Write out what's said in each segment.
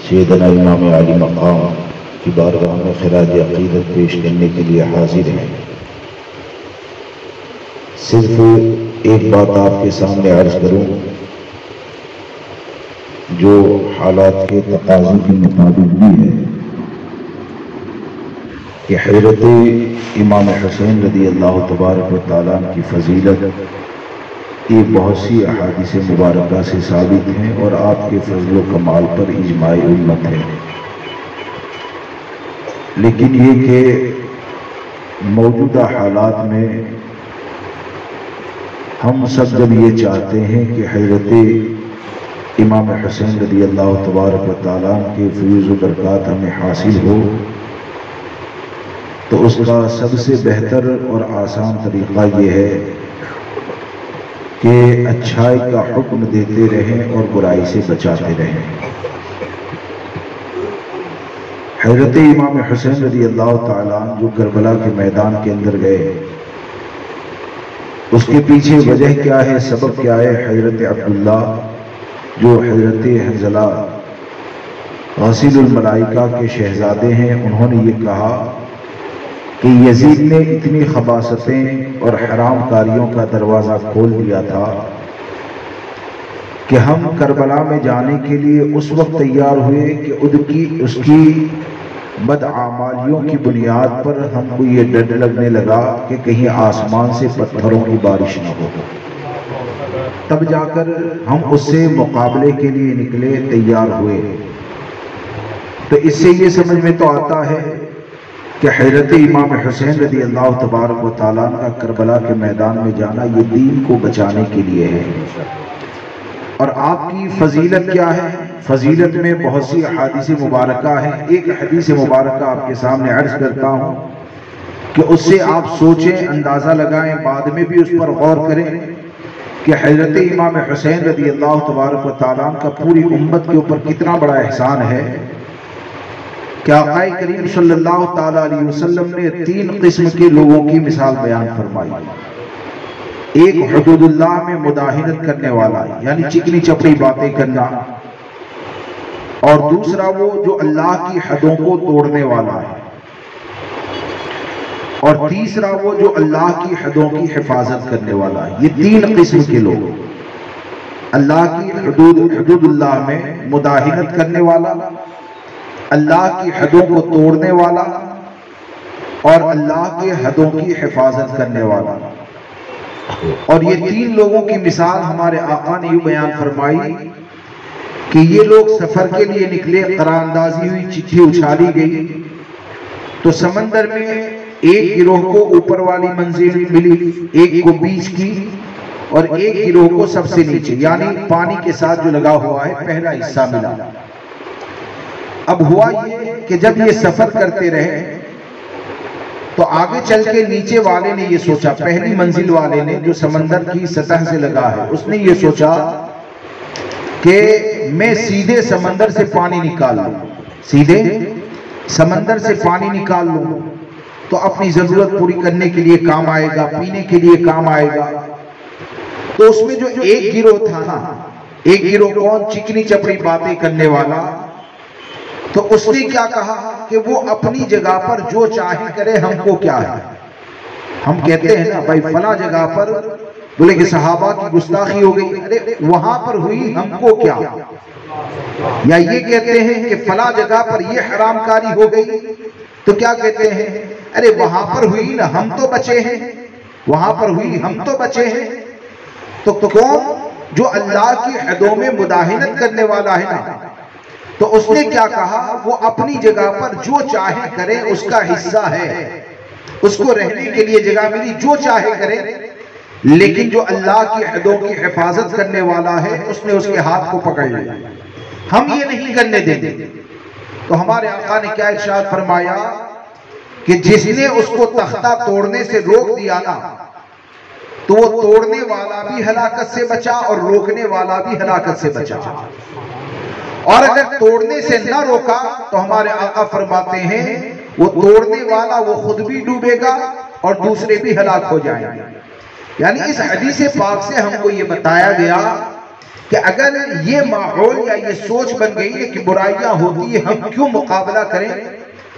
سیدنا امام علی مقام کی بارگاہ میں خراج عقیدت پیش کرنے کے لیے حاضر ہیں۔ صرف ایک بات آپ کے سامنے عرض کروں جو حالات کے تقاضے کے مطابق بھی ہے کہ حضرت امام حسین رضی اللہ تبارک و تعالیٰ کی فضیلت یہ بہت سی احادیث مبارکہ سے ثابت ہیں اور آپ کے فضل و کمال پر اجماع امت ہے، لیکن یہ کہ موجودہ حالات میں ہم سب جب یہ چاہتے ہیں کہ حضرت امام حسین رضی اللہ تبارک و تعالیٰ کے فیض و برکات ہمیں حاصل ہو تو اس کا سب سے بہتر اور آسان طریقہ یہ ہے کہ اچھائی کا حکم دیتے رہیں اور برائی سے بچاتے رہیں۔ حضرت امام حسین رضی اللہ تعالیٰ جو کربلا کے میدان کے اندر گئے، اس کے پیچھے وجہ کیا ہے، سبب کیا ہے؟ حضرت عبداللہ جو حضرت حنظلہ غسیل الملائکہ کے شہزادے ہیں، انہوں نے یہ کہا کہ یزید نے اتنی خباثتیں اور حرام کاریوں کا دروازہ کھول دیا تھا کہ ہم کربلا میں جانے کے لیے اس وقت تیار ہوئے کہ اس کی بدعمالیوں کی بنیاد پر ہم کو یہ ڈر لگنے لگا کہ کہیں آسمان سے پتھروں کی بارش نہ ہو، تب جا کر ہم اس سے مقابلے کے لیے نکلے، تیار ہوئے۔ تو اس سے یہ سمجھ میں تو آتا ہے کہ حضرت امام حسین رضی اللہ تبارک و تعالیٰ کا کربلا کے میدان میں جانا یہ دین کو بچانے کے لیے ہے۔ اور آپ کی فضیلت کیا ہے؟ فضیلت میں بہت سی احادیث مبارکہ ہیں۔ ایک حدیث مبارکہ آپ کے سامنے عرض کرتا ہوں کہ اس سے آپ سوچیں، اندازہ لگائیں، بعد میں بھی اس پر غور کریں کہ حضرت امام حسین رضی اللہ تبارک و تعالیٰ کا پوری امت کے اوپر کتنا بڑا احسان ہے کہ آقا کریم صلی اللہ تعالیٰ علیہ وسلم نے 3 قسم کے لوگوں کی مثال بیان فرمائی۔ ایک حدود اللہ میں مداہنت کرنے والا، یعنی چکنی چپڑی باتیں کرنا، اور دوسرا وہ جو اللہ کی حدوں کو توڑنے والا ہے، اور تیسرا وہ جو اللہ کی حدوں کی حفاظت کرنے والا ہے۔ یہ 3 قسم کے لوگ، اللہ کی حدود اللہ میں مداہنت کرنے والا، اللہ کی حدوں کو توڑنے والا، اور اللہ کے حدوں کی حفاظت کرنے والا۔ اور یہ 3 لوگوں کی مثال ہمارے آقا نے یوں بیان فرمائی کہ یہ لوگ سفر کے لیے نکلے، قرار اندازی ہوئی، چٹھی اچھالی گئی تو سمندر میں ایک گروہ کو اوپر والی منزل ملی، ایک کو بیچ کی، اور ایک گروہ کو سب سے نیچے، یعنی پانی کے ساتھ جو لگا ہوا ہے پہلا حصہ ملا۔ اب ہوا یہ کہ جب یہ سفر کرتے رہے تو آگے چل کے نیچے والے نے یہ سوچا، پہلی منزل والے نے جو سمندر کی سطح سے لگا ہے، اس نے یہ سوچا کہ میں سیدھے سمندر سے پانی نکال لوں، سیدھے سمندر سے پانی نکال لوں تو اپنی ضرورت پوری کرنے کے لیے کام آئے گا، پینے کے لیے کام آئے گا۔ تو اس میں جو ایک گروہ تھا نا، ایک گروہ کون؟ چکنی چپڑی باتیں کرنے والا۔ تو اس نے کیا کہا کہ وہ اپنی جگہ پر جو چاہے کرے، ہم کو کیا ہے؟ ہم کہتے ہیں نا بھائی فلاں جگہ پر، بولے کہ صحابہ کی گستاخی ہو گئی، ارے وہاں پر ہوئی، ہم کو کیا؟ یا یہ کہتے ہیں کہ فلاں جگہ پر یہ حرام کاری ہو گئی تو کیا کہتے ہیں؟ ارے وہاں پر ہوئی نا، ہم تو بچے ہیں، وہاں پر ہوئی، ہم تو بچے ہیں۔ تو کون؟ جو اللہ کی حدوں میں مداہنت کرنے والا ہے نا، تو اس نے کیا کہا؟ وہ اپنی جگہ پر جو چاہے کرے، اس کا حصہ ہے، اس کو رہنے کے لیے جگہ ملی، جو چاہے کرے، لیکن جو اللہ کی حدوں کی حفاظت کرنے والا ہے اس نے اس کے ہاتھ کو پکڑ لیا، ہم یہ نہیں کرنے دیں گے۔ تو ہمارے آقا نے کیا ارشاد فرمایا کہ جس نے اس کو تختہ توڑنے سے روک دیا نا، تو وہ توڑنے والا بھی ہلاکت سے بچا اور روکنے والا بھی ہلاکت سے بچا۔ اور اگر توڑنے سے نہ روکا تو ہمارے آقا فرماتے ہیں وہ توڑنے والا وہ خود بھی ڈوبے گا اور دوسرے بھی ہلاک ہو جائیں گے۔ یعنی اس حدیث پاک سے ہم کو یہ بتایا گیا کہ اگر یہ ماحول یا یہ سوچ بن گئی ہے کہ برائیاں ہوتی ہیں ہم کیوں مقابلہ کریں،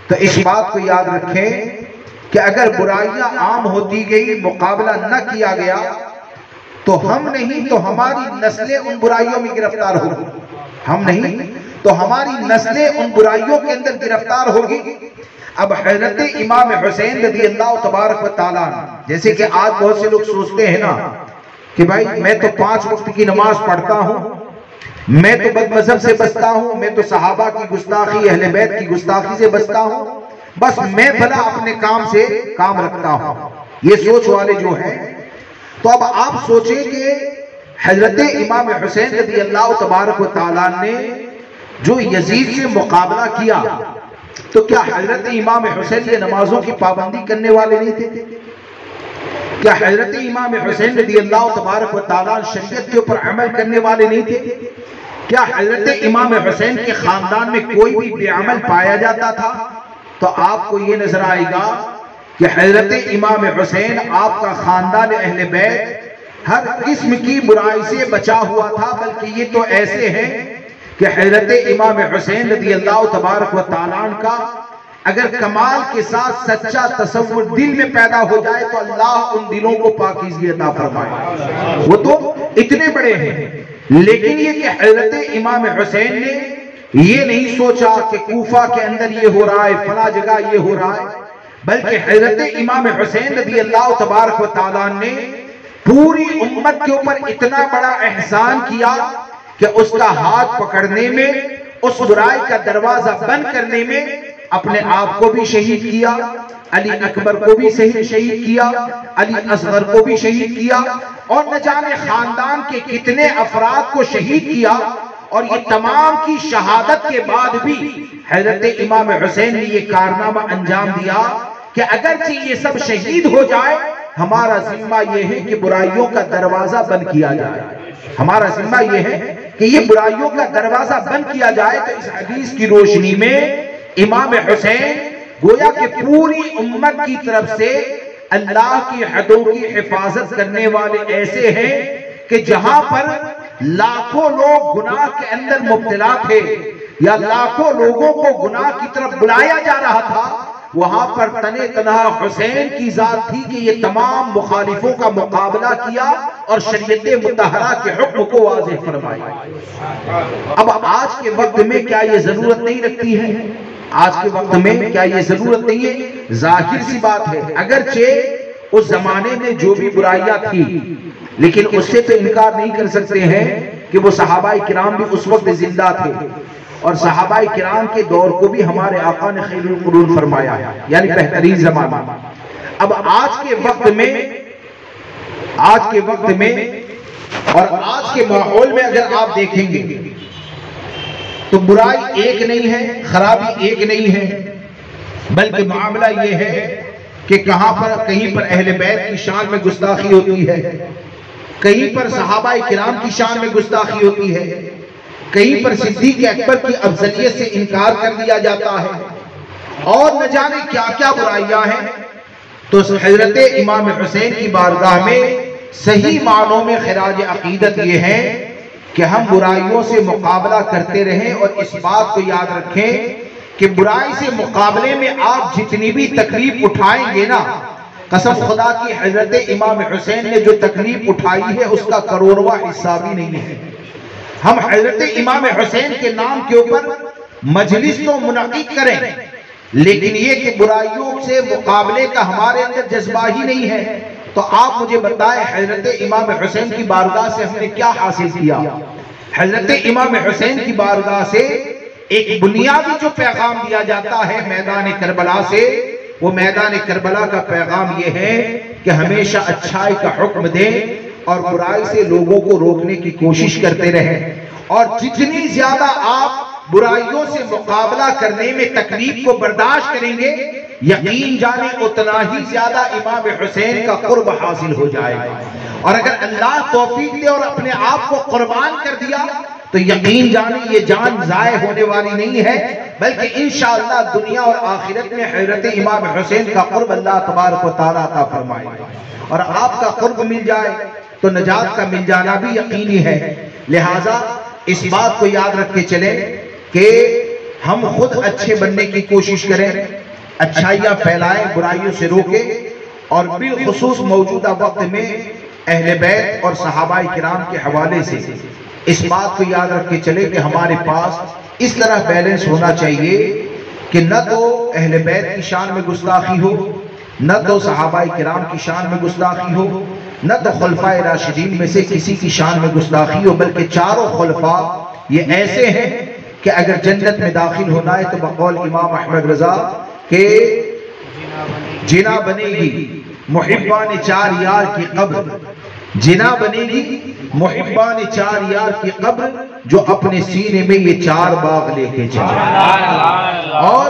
تو اس بات کو یاد رکھیں کہ اگر برائیاں عام ہوتی گئی، مقابلہ نہ کیا گیا، تو ہم نہیں تو ہماری نسلیں ان برائیوں میں گرفتار ہوگی، ہم نہیں تو ہماری نسلیں ان برائیوں کے اندر گرفتار ہوگی۔ اب حضرت امام حسین رضی اللہ تبارک و تعالیٰ، جیسے کہ آج بہت سے لوگ سوچتے ہیں نا کہ بھائی میں تو 5 وقت کی نماز پڑھتا ہوں، میں تو بد مذہب سے بچتا ہوں، میں تو صحابہ کی گستاخی، اہل بیت کی گستاخی سے بچتا ہوں، بس میں بھلا اپنے کام سے کام رکھتا ہوں، یہ سوچ والے جو ہیں۔ تو اب آپ سوچیں کہ حضرت امام حسین رضی اللہ تبارک و تعالیٰ نے جو یزید سے مقابلہ کیا، تو کیا حضرت امام حسین یہ نمازوں کی پابندی کرنے والے نہیں تھے؟ کیا حضرت امام حسین رضی اللہ تبارک و تعالیٰ شریعت کے اوپر عمل کرنے والے نہیں تھے؟ کیا حضرت امام حسین کے خاندان میں کوئی بھی بے عمل پایا جاتا تھا؟ تو آپ کو یہ نظر آئے گا کہ حضرت امام حسین، آپ کا خاندان اہل بیت ہر قسم کی برائی سے بچا ہوا تھا، بلکہ یہ تو ایسے ہیں کہ حضرت امام حسین رضی اللہ تبارک و تعالیٰ کا اگر کمال کے ساتھ سچا تصور دل میں پیدا ہو جائے تو اللہ ان دلوں کو پاکیزگی عطا فرمائے، وہ تو اتنے بڑے ہیں۔ لیکن یہ کہ حضرت امام حسین نے یہ نہیں سوچا کہ کوفہ کے اندر یہ ہو رہا ہے، فلاں جگہ یہ ہو رہا ہے، بلکہ حضرت امام حسین رضی اللہ تبارک و تعالیٰ نے پوری امت کے اوپر اتنا بڑا احسان کیا کہ اس کا ہاتھ پکڑنے میں، اس برائی کا دروازہ بند کرنے میں اپنے آپ کو بھی شہید کیا، علی اکبر کو بھی شہید کیا، علی اصغر کو بھی شہید کیا، اور نہ جانے خاندان کے کتنے افراد کو شہید کیا۔ اور یہ تمام کی شہادت کے بعد بھی حضرت امام حسین نے یہ کارنامہ انجام دیا کہ اگرچہ یہ سب شہید ہو جائے، ہمارا ذمہ یہ ہے کہ برائیوں کا دروازہ بند کیا جائے، ہمارا ذمہ یہ ہے کہ یہ برائیوں کا دروازہ بند کیا جائے۔ تو اس حدیث کی روشنی میں امام حسین گویا کہ پوری امت کی طرف سے اللہ کی حدوں کی حفاظت کرنے والے ایسے ہیں کہ جہاں پر لاکھوں لوگ گناہ کے اندر مبتلا تھے یا لاکھوں لوگوں کو گناہ کی طرف بلایا جا رہا تھا، وہاں پر تنے تنہا حسین کی ذات تھی کہ یہ تمام مخالفوں کا مقابلہ کیا اور شریعت مطہرہ کے حکم کو واضح فرمایا۔ اب آج کے وقت میں کیا یہ ضرورت نہیں رکھتی ہے؟ آج کے وقت میں کیا یہ ضرورت نہیں ہے؟ ظاہر سی بات ہے، اگرچہ اس زمانے میں جو بھی برائیاں تھی، لیکن اس سے تو انکار نہیں کر سکتے ہیں کہ وہ صحابہ کرام بھی اس وقت زندہ تھے، اور صحابہ کرام کے دور کو بھی ہمارے آقا نے خیر القرون فرمایا ہے، یعنی بہترین زمانہ۔ اب آج کے وقت میں اور آج کے ماحول میں اگر آپ دیکھیں گے تو برائی ایک نہیں ہے، خرابی ایک نہیں ہے، بلکہ معاملہ یہ ہے کہ کہیں پر اہل بیت کی شان میں گستاخی ہوتی ہے، کہیں پر صحابہ کرام کی شان میں گستاخی ہوتی ہے، کہیں پر صدیق اکبر کی افضلیت سے انکار کر دیا جاتا ہے، اور نہ جانے کیا کیا برائیاں ہیں۔ تو حضرت امام حسین کی بارگاہ میں صحیح معنوں میں خراج عقیدت یہ ہے کہ ہم برائیوں سے مقابلہ کرتے رہیں، اور اس بات کو یاد رکھیں کہ برائی سے مقابلے میں آپ جتنی بھی تکلیف اٹھائیں گے نا، قسم خدا کی حضرت امام حسین نے جو تکلیف اٹھائی ہے اس کا کروڑواں حصہ بھی نہیں ہے۔ ہم حضرت امام حسین کے نام کے اوپر مجلس تو منعقد کریں، لیکن یہ کہ برائیوں سے مقابلے کا ہمارے اندر جذبہ ہی نہیں ہے۔ تو آپ مجھے بتائیں حضرت امام حسین کی بارگاہ سے ہم نے کیا حاصل کیا؟ حضرت امام حسین کی بارگاہ سے ایک بنیادی جو پیغام دیا جاتا ہے میدان کربلا سے، وہ میدان کربلا کا پیغام یہ ہے کہ ہمیشہ اچھائی کا حکم دیں اور برائی سے لوگوں کو روکنے کی کوشش کرتے رہیں، اور جتنی زیادہ آپ برائیوں سے مقابلہ کرنے میں تکلیف کو برداشت کریں گے، یقین جانے اتنا ہی زیادہ امام حسین کا قرب حاصل ہو جائے گا۔ اور اگر اللہ توفیق دے اور اپنے آپ کو قربان کر دیا تو یقین جانے یہ جان ضائع ہونے والی نہیں ہے، بلکہ انشاءاللہ دنیا اور آخرت میں حضرت امام حسین کا قرب اللہ تبارک و تعالیٰ عطا فرمائے گا۔ اور آپ کا قرب مل جائے تو نجات کا مل جانا بھی یقینی ہے۔ لہٰذا اس بات کو یاد رکھ کے چلیں کہ ہم خود اچھے بننے کی کوشش کریں، اچھائیاں پھیلائیں، برائیوں سے روکیں، اور بالخصوص موجودہ وقت میں اہل بیت اور صحابہ کرام کے حوالے سے اس بات کو یاد رکھ کے چلے کہ ہمارے پاس اس طرح بیلنس ہونا چاہیے کہ نہ تو اہل بیت کی شان میں گستاخی ہو، نہ تو صحابہ کرام کی شان میں گستاخی ہو، نہ تو خلفائے راشدین میں سے کسی کی شان میں گستاخی ہو، بلکہ چاروں خلفاء یہ ایسے ہیں کہ اگر جنت میں داخل ہونا ہے تو بقول امام احمد رضا کہ جنا بنے گی محبان چار یار کی قبر، جنا بنے گی محبان چار یار کی قبر جو اپنے سینے میں یہ چار باغ لے کے چلے۔ اور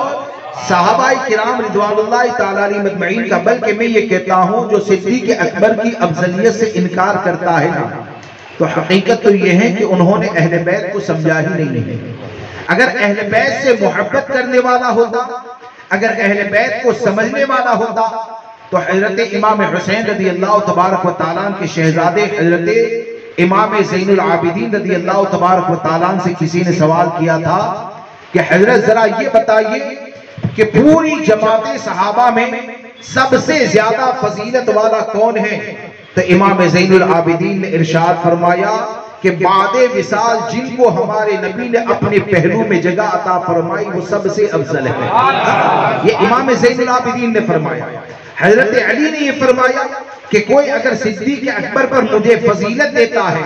صحابہ کرام رضوان اللہ تعالیٰ علیہ مجمعین کا، بلکہ میں یہ کہتا ہوں جو صدیق اکبر کی افضلیت سے انکار کرتا ہے نا، تو حقیقت تو یہ ہے کہ انہوں نے اہل بیت کو سمجھا ہی نہیں ہے۔ اگر اہل بیت سے محبت کرنے والا ہوتا، اگر اہل بیت کو سمجھنے والا ہوتا تو حضرت امام حسین رضی اللہ تبارک و تعالیٰ کے شہزادے حضرت امام زین العابدین رضی اللہ تبارک و تعالیٰ سے کسی نے سوال کیا تھا کہ حضرت ذرا یہ بتائیے کہ پوری جماعت صحابہ میں سب سے زیادہ فضیلت والا کون ہے؟ تو امام زین العابدین نے ارشاد فرمایا کہ بعد وصال جن کو ہمارے نبی نے اپنے پہلو میں جگہ عطا فرمائی وہ سب سے افضل ہے۔ یہ امام زین العابدین نے فرمایا۔ حضرت علی نے یہ فرمایا کہ کوئی اگر صدیق اکبر پر مجھے فضیلت دیتا ہے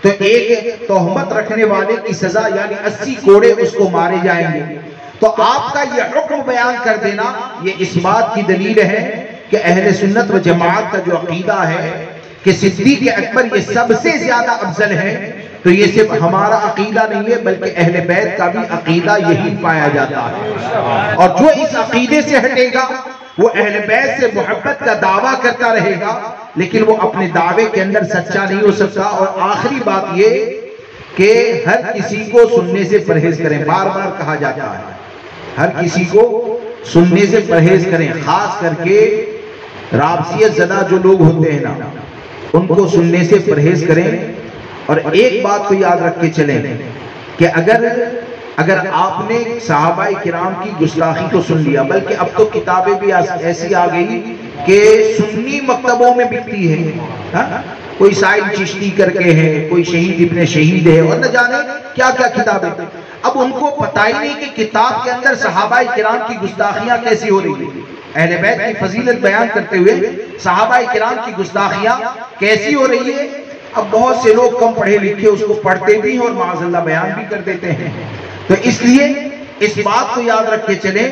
تو ایک تہمت رکھنے والے کی سزا یعنی 80 کوڑے اس کو مارے جائیں گے۔ تو آپ کا یہ حکم بیان کر دینا یہ اس بات کی دلیل ہے کہ اہل سنت و جماعت کا جو عقیدہ ہے کہ صدیق اکبر یہ سب سے زیادہ افضل ہے، تو یہ صرف ہمارا عقیدہ نہیں ہے بلکہ اہل بیت کا بھی عقیدہ یہی پایا جاتا ہے۔ اور جو اس عقیدے سے ہٹے گا وہ اہل بیت سے محبت کا دعویٰ کرتا رہے گا لیکن وہ اپنے دعوے کے اندر سچا نہیں ہو سکتا۔ اور آخری بات یہ کہ ہر کسی کو سننے سے پرہیز کریں، بار بار کہا جاتا ہے ہر کسی کو سننے سے پرہیز کریں، خاص کر کے رابطیت زدہ جو لوگ ہوتے ہیں نا ان کو سننے سے پرہیز کریں۔ اور ایک بات کو یاد رکھ کے چلیں کہ اگر آپ نے صحابہ کرام کی گستاخی کو سن لیا، بلکہ اب تو کتابیں بھی ایسی آ گئی کہ سنی مکتبوں میں بکتی ہے، کوئی سائل چشتی کر کے ہے، کوئی شہید ابن شہید ہے، اور نہ جانے کیا کیا کتابیں۔ اب ان کو پتہ ہی نہیں کہ کتاب کے اندر صحابہ کرام کی گستاخیاں کیسی ہو رہی ہیں، اہل بیت کی فضیلت بیان کرتے ہوئے صحابہ کرام کی گستاخیاں کیسی ہو رہی ہے۔ اب بہت سے لوگ کم پڑھے لکھے اس کو پڑھتے بھی ہیں اور معاذ اللہ بیان بھی کر دیتے ہیں۔ تو اس لیے اس بات کو یاد رکھ کے چلیں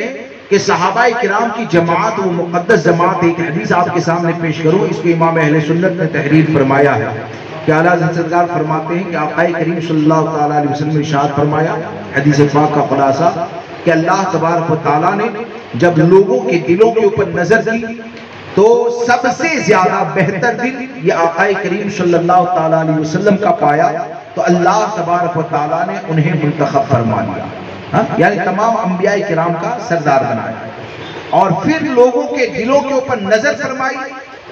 کہ صحابہ کرام کی جماعت وہ مقدس جماعت۔ ایک حدیث آپ کے سامنے پیش کروں، اس کو امام اہل سنت نے تحریر فرمایا ہے کہ اعلیٰ حضرت سرکار فرماتے ہیں کہ آقا کریم صلی اللہ تعالیٰ علیہ وسلم نے ارشاد فرمایا، حدیث پاک کا خلاصہ، کہ اللہ تبارک و تعالیٰ نے جب لوگوں کے دلوں کے اوپر نظر کی تو سب سے زیادہ بہتر دل یہ آقا کریم صلی اللہ تعالیٰ علیہ وسلم کا پایا تو اللہ تبارک و تعالیٰ نے انہیں منتخب فرما لیا، یعنی تمام انبیاء کرام کا سردار بنایا۔ اور پھر لوگوں کے دلوں کے اوپر نظر فرمائی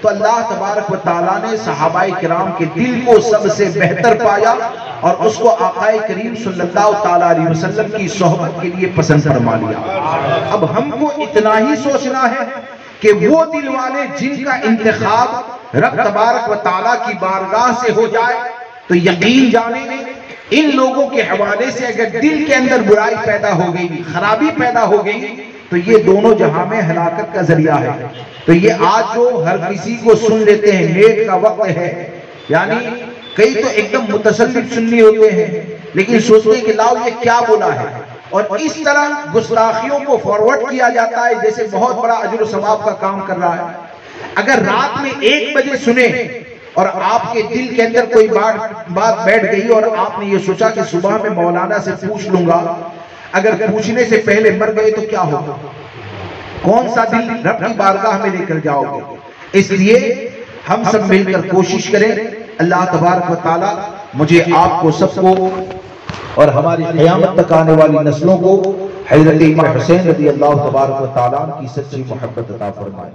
تو اللہ تبارک و تعالیٰ نے صحابہ کرام کے دل کو سب سے بہتر پایا اور اس کو آقا کریم صلی اللہ تعالیٰ علیہ وسلم کی صحبت کے لیے پسند فرما لیا۔ اب ہم کو اتنا ہی سوچنا ہے کہ وہ دل والے جن کا انتخاب رب تبارک و تعالیٰ کی بارگاہ سے ہو جائے تو یقین جانیں ان لوگوں کے حوالے سے اگر دل کے اندر برائی پیدا ہو گئی، خرابی پیدا ہو گئی تو یہ دونوں جہاں میں ہلاکت کا ذریعہ ہے۔ تو یہ آج جو ہر کسی کو سن لیتے ہیں، نیٹ کا وقت ہے، یعنی کئی تو ایک دم متسلط سننی ہوتے ہیں لیکن سوچتے ہیں کہ لاؤ یہ کیا بولا ہے، اور اس طرح گستاخیوں کو فارورڈ کیا جاتا ہے جیسے بہت بڑا اجر و ثواب کا کام کر رہا ہے۔ اگر رات میں 1 بجے سنیں اور آپ کے دل کے اندر کوئی بات بیٹھ گئی اور آپ نے یہ سوچا کہ صبح میں مولانا سے پوچھ لوں گا، اگر پوچھنے سے پہلے مر گئے تو کیا ہوگا؟ کون سا دل رب کی بارگاہ میں لے کر جاؤ گے؟ اس لیے ہم سب مل کر کوشش کریں، اللہ تبارک و تعالیٰ مجھے آپ کو سب کو اور ہماری قیامت تک آنے والی نسلوں کو حضرت امام حسین رضی اللہ تبارک و تعالیٰ کی سچی محبت عطا فرمائے۔